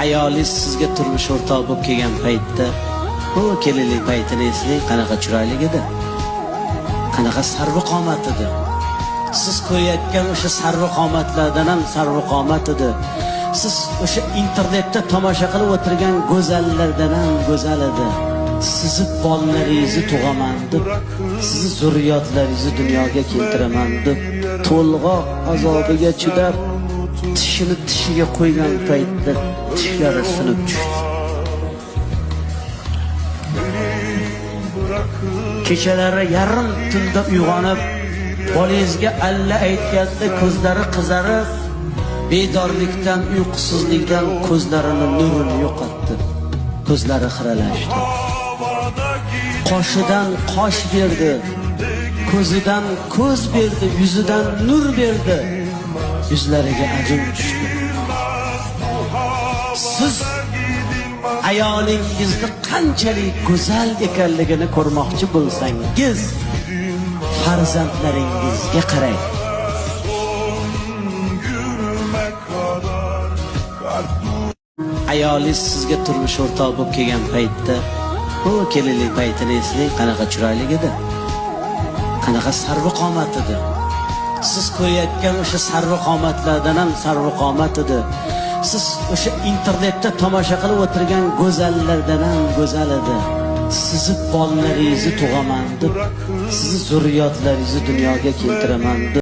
Ayolingiz sizga turmush o'rtoq bo'lib kelgan paytda, bu kelinlik paytini eslang, qanaqa chiroyli edi. Qanaqa sarvqomat edi. Siz ko'rayotgan o'sha sarvqomatlardan ham sarvqomat edi. Siz o'sha internetda tomosha qilib o'tirgan go'zallardan ham go'zal edi. Sizni bolalaringizni tug'aman deb, sizni zurriyotlaringizni dunyoga keltiraman deb, to'lg'oq azobiga chidab, tishini tishiga qo'ygan paytda tishlari sinib tushdi. Kechalari yarim tunda uyg'onib, bolangizga alla aytganda ko'zlari qizarib, bedorlikdan, uyqusizlikdan ko'zlarini nurini yo'qotdi. Ko'zlari xiralashdi. Qoshidan qosh berdi, ko'zidan ko'z berdi, yuzidan nur berdi, yuzlariga ajin tushdi. Siz ayolingizni qanchalik go'zal ekanligini ko'rmoqchi bo'lsangiz, farzandlaringizga qarang. Ayolingiz sizga turmush o'rtoq bo'lib kelgan paytda, bu kelinlik paytini eslang, qanaqa chiroyli edi. Qanaqa sarvqomat edi. Siz ko'rayotgan o'sha sarvqomatlardan ham sarvqomat edi. Siz o'sha internetda tomosha qilib o'tirgan go'zallardan ham go'zal edi. Sizni bolalaringizni tug'aman deb, sizni zurriyotlaringizni dunyoga keltiraman deb